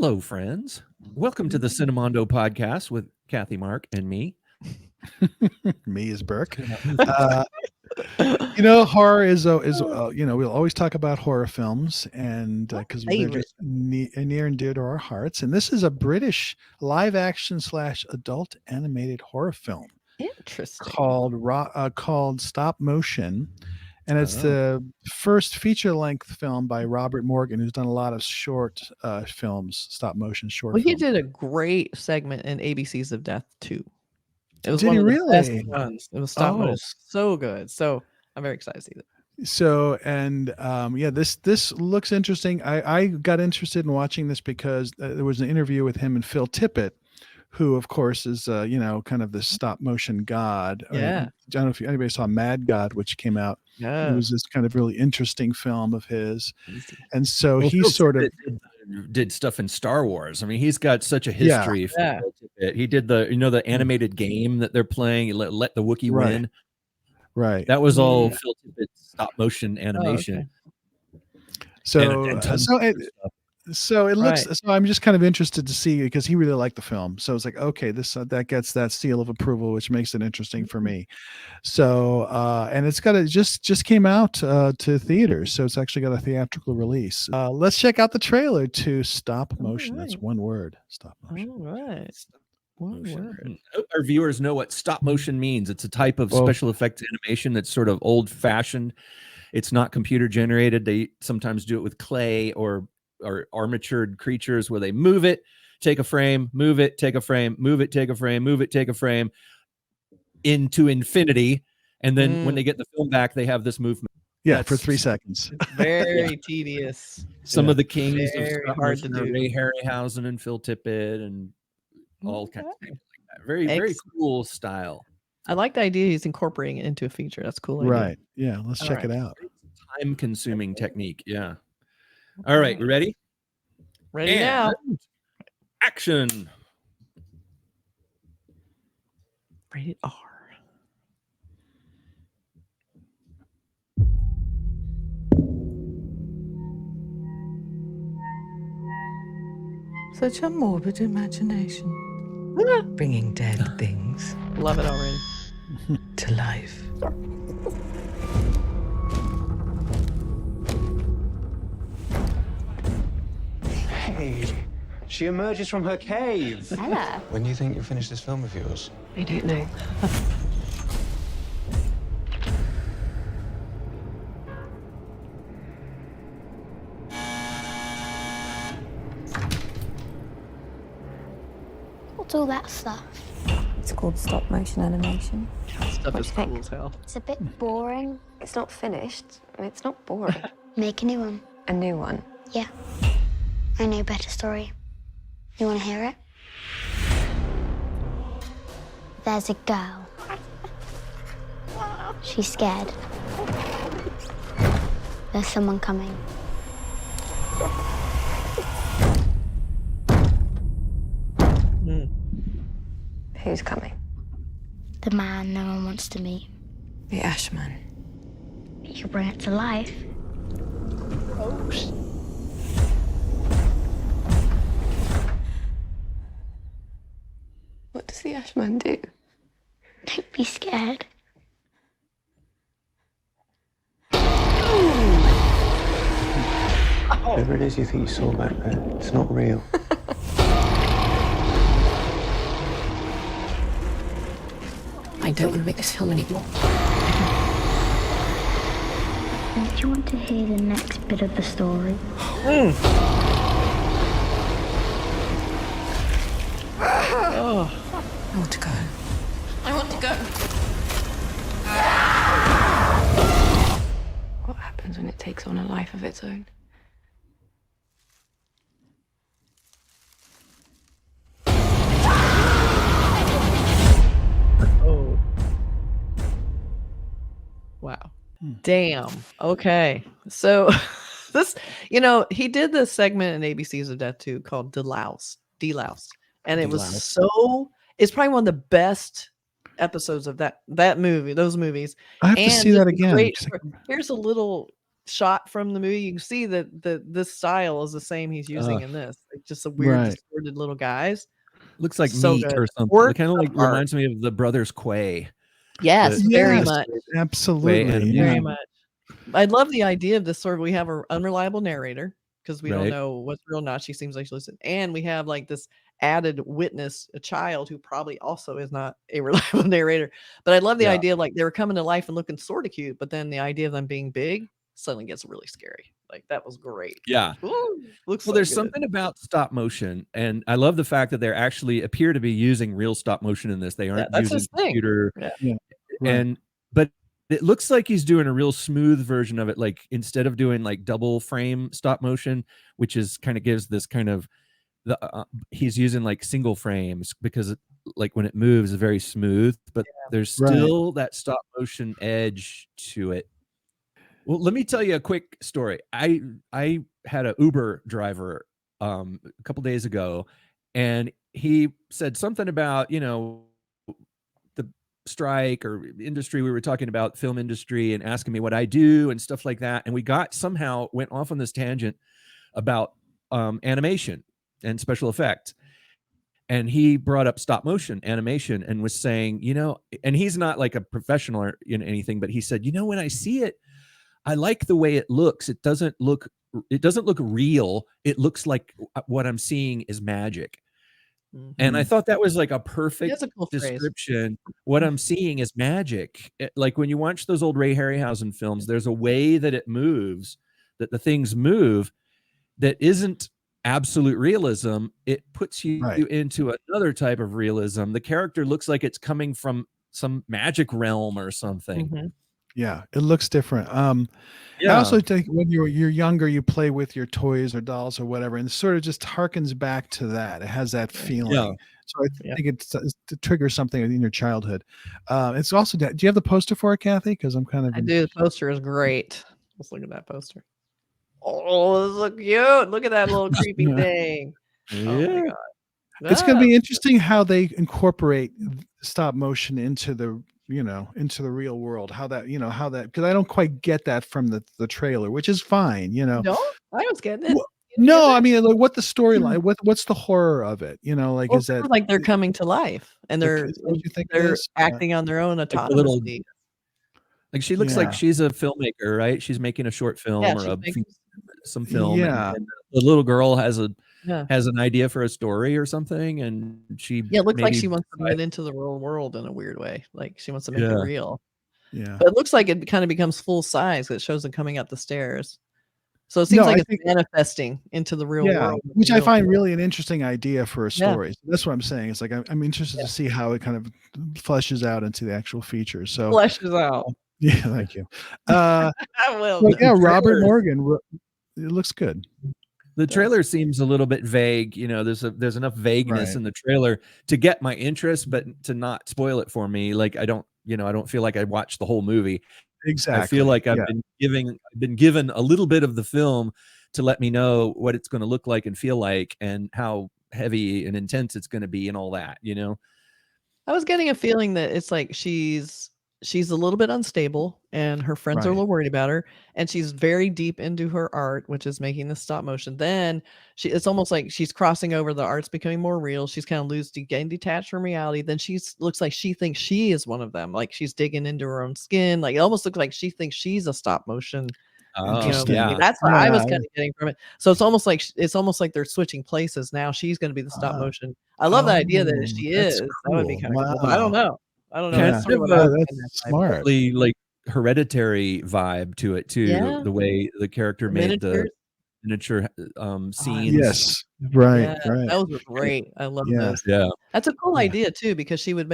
Hello, friends. Welcome to the Cinemondo podcast with Kathy, Mark, and me. Me is Burk. Horror is we'll always talk about horror films, and because they're just near and dear to our hearts. And this is a British live action / adult animated horror film. Interesting. Called Stop Motion. And it's the first feature-length film by Robert Morgan, who's done a lot of short films, stop-motion short films. He did a great segment in ABCs of Death, too. It was Did one he of the really? best ones. It was stop motion. So good. So I'm very excited to see that. So, and this looks interesting. I got interested in watching this because there was an interview with him and Phil Tippett, who, of course, is, kind of the stop-motion god. Yeah. I don't know if anybody saw Mad God, which came out. Yeah. It was this kind of really interesting film of his. Easy. And so he Phil sort of did stuff in Star Wars. I mean, he's got such a history. Yeah. He did the animated game that they're playing, Let the Wookiee Win. Right. That was all Phil Tippett's stop-motion animation. So it looks. So I'm just kind of interested to see, because he really liked the film. So it's like, okay, that gets that seal of approval, which makes it interesting for me. So and it's got just came out to theaters, so it's actually got a theatrical release. Let's check out the trailer to Stop Motion. That's one word. Stop Motion. All right. One word. I hope our viewers know what stop motion means. It's a type of special effects animation that's sort of old-fashioned. It's not computer generated. They sometimes do it with clay or armatured creatures, where they move it, take a frame, move it, take a frame, move it, take a frame, move it, take a frame into infinity, and then when they get the film back, they have this movement. Yeah, for 3 seconds. Very tedious. Some of the kings Very of hard to do. Ray Harryhausen and Phil Tippett and all kinds of people like that. Very, very cool style. I like the idea he's incorporating it into a feature. That's cool. Right. Yeah. Let's check it out. Time-consuming technique. Yeah. All right. You ready? Ready now. Action. Rated R. Such a morbid imagination. Bringing dead things. Love it already. To life. Hey, she emerges from her cave. Ella. When do you think you'll finish this film of yours? I don't know. What's all that stuff? It's called stop motion animation. Stuff is cool as hell. It's a bit boring. It's not finished. It's not boring. Make a new one. A new one. Yeah. I know a better story. You want to hear it? There's a girl. She's scared. There's someone coming. Who's coming? The man no one wants to meet. The Ashman. You can bring it to life. Oh, What does the Ashman do? Don't be scared. Whatever it is you think you saw back there, it's not real. I don't want to make this film anymore. Don't you want to hear the next bit of the story? I want to go. I want to go. What happens when it takes on a life of its own? Oh. Wow. Damn. Okay. So this, he did this segment in ABCs of Death too called Delouse. And it was it's probably one of the best episodes of that movie, those movies. I have to see that again. Here's a little shot from the movie. You can see that this style is the same he's using in this. just a weird Right. distorted little guys. Looks like So meat good. or something. Work It kind of like of art. reminds me of the Brothers Quay. Yes, The- very Yes, much. absolutely. animation. Very Yeah. much. I love the idea of this sort of we have an unreliable narrator because we don't Right. know what's real or not. She seems like she listens. And we have like this added witness, a child who probably also is not a reliable narrator. But I love the Yeah. idea of like they were coming to life and looking sort of cute, but then the idea of them being big suddenly gets really scary. Like that was great. Yeah. Ooh, looks Well, so there's good. something about stop motion, and I love the fact that they actually appear to be using real stop motion in this. They aren't that's using his thing. computer, Yeah. Right. and but it looks like he's doing a real smooth version of it. Like instead of doing like double frame stop motion, which is kind of gives this kind of he's using like single frames because like when it moves, it's very smooth, but there's Right. still that stop motion edge to it. Well, let me tell you a quick story. I had an Uber driver a couple days ago, and he said something about, the strike or industry. We were talking about film industry and asking me what I do and stuff like that. And we somehow went off on this tangent about animation and special effects. And he brought up stop motion animation and was saying, and he's not like a professional or anything, but he said, when I see it, I like the way it looks. It doesn't look real. It looks like what I'm seeing is magic. And I thought that was like a perfect That's a cool phrase. description. What I'm seeing is magic. Like when you watch those old Ray Harryhausen films, there's a way that it moves, that the things move, that isn't absolute realism. It puts you into another type of realism. The character looks like it's coming from some magic realm or something. Mm-hmm. Yeah, it looks different. I also think when you're younger, you play with your toys or dolls or whatever, and it sort of just harkens back to that. It has that feeling. Yeah. So I think it's to trigger something in your childhood. It's also. Do you have the poster for it, Kathy? Because I'm kind of. I do. The poster is great. Let's look at that poster. Oh, this is so cute. Look at that little creepy thing. Yeah. Oh my god. It's going to be interesting how they incorporate stop motion into the real world. How that because I don't quite get that from the trailer, which is fine. No, I was getting it. No, I mean, like, what the storyline? What's the horror of it? Is that like they're coming to life and they're what you think they're acting on their own autonomously. Like she looks like she's a filmmaker, right? She's making a short film or some film. Yeah. And the little girl has an idea for a story or something, and she it looks like she wants to get into the real world in a weird way. Like she wants to make it real. Yeah. But it looks like it kind of becomes full size. It shows them coming up the stairs. So it seems like it's manifesting into the real world. Which I find really an interesting idea for a story. So that's what I'm saying. It's like I'm interested to see how it kind of fleshes out into the actual features. So fleshes out. Yeah, thank you. I will. Robert Morgan. It looks good. The trailer seems a little bit vague. There's enough vagueness in the trailer to get my interest, but to not spoil it for me. Like I don't feel like I watched the whole movie. Exactly. I feel like I've been given a little bit of the film to let me know what it's going to look like and feel like, and how heavy and intense it's going to be, and all that. I was getting a feeling that it's like she's a little bit unstable and her friends are a little worried about her, and she's very deep into her art, which is making the stop motion. Then it's almost like she's crossing over, the art's becoming more real. She's kind of getting detached from reality. Then looks like she thinks she is one of them. Like she's digging into her own skin. Like it almost looks like she thinks she's a stop motion. That's what I was kind of getting from it. So it's almost like they're switching places. Now she's going to be the stop motion. I love the idea that she is. Cool. That would be kind of cool. But I don't know. That's smart. Like Hereditary vibe to it too. Yeah. The way the character made the miniature scenes. Yes, right. That was great. I love this. Yeah, that's a cool idea too, because she would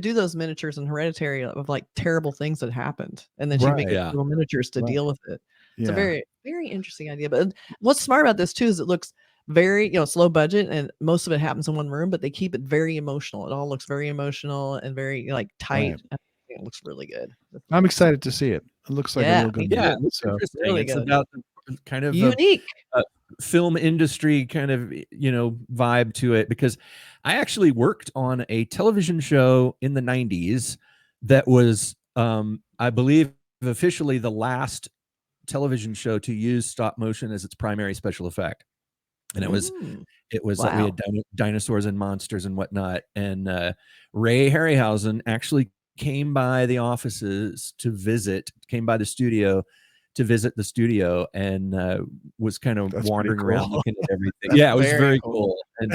do those miniatures in Hereditary of like terrible things that happened, and then she'd make little miniatures to deal with it. It's a very, very interesting idea. But what's smart about this too is it looks very, it's low budget and most of it happens in one room, but they keep it very emotional. It all looks very emotional and very like tight. Right. It looks really good. I'm excied to see it. It looks like a real good movie. It's interesting. Really it's good. About kind of unique film industry kind of vibe to it, because I actually worked on a television show in the 90s that was I believe officially the last television show to use stop motion as its primary special effect. and it was like we Wow. had dinosaurs and monsters and whatnot. And Ray Harryhausen actually came by the offices came by the studio to visit the studio, and was kind of That's wandering pretty around cool. looking at everything. Yeah, it was very very cool. cool.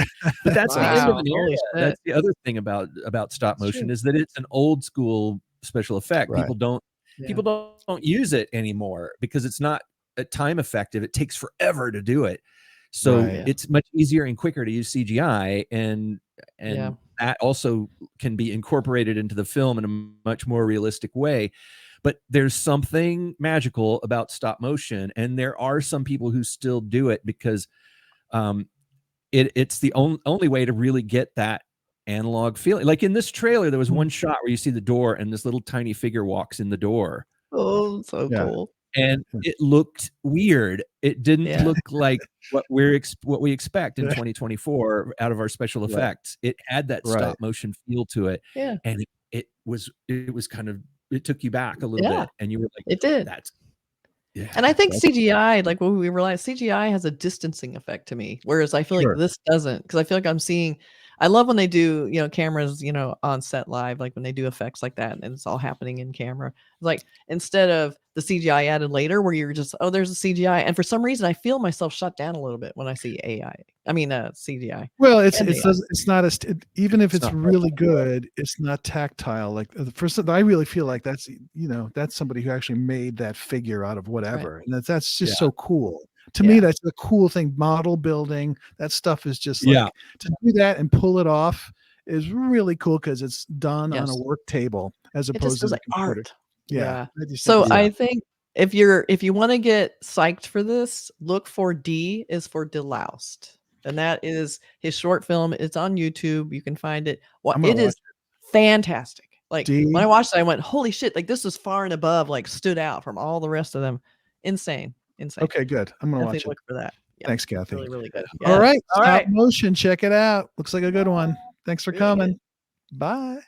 But that's the end of Wow, an holy era. shit. That's the other thing about stop That's motion true. is that it's an old school special effect. Right. People don't use it anymore because it's not time effective. It takes forever to do it. So Right. it's much easier and quicker to use CGI, and Yeah. that also can be incorporated into the film in a much more realistic way. But there's something magical about stop motion, and there are some people who still do it because it's the only way to really get that analog feeling. Like in this trailer, there was one shot where you see the door and this little tiny figure walks in the door, Oh, so Yeah. cool. and it looked weird. It didn't Yeah. look like what we expect in 2024 out of our special Right. effects. It had that Right. stop motion feel to it, Yeah. and it was kind of, it took you back a little Yeah. bit, and you were like, It did. that's And I think that's- CGI, like when we realized CGI has a distancing effect to me, whereas I feel Sure. like this doesn't, because I feel like I love when they do, cameras, on set live, like when they do effects like that and it's all happening in camera. Like instead of the CGI added later where you're just, oh, there's a CGI. And for some reason, I feel myself shut down a little bit when I see CGI. Well, And it's not as even if It's it's not really good, it's not tactile. Like I really feel like that's somebody who actually made that figure out of whatever, and that's just so cool. To me, that's the cool thing. Model building, that stuff is just like to do that and pull it off is really cool because it's done on a Yes. work table as It opposed just to feels the like computer. art. Yeah. So I think if you want to get psyched for this, look for D is for Deloused. And that is his short film. It's on YouTube. You can find it. Well, I'm gonna it is fantastic. Like D? when I watched it, I went, holy shit, like this is far and above, like stood out from all the rest of them. Insane. Okay, good. I'm gonna Definitely watch it. look for that. Yeah, Thanks, Kathy. really, really good. All Yes. right, All stop right. motion. Check it out. Looks like a good one. Thanks for Really good. coming. Bye.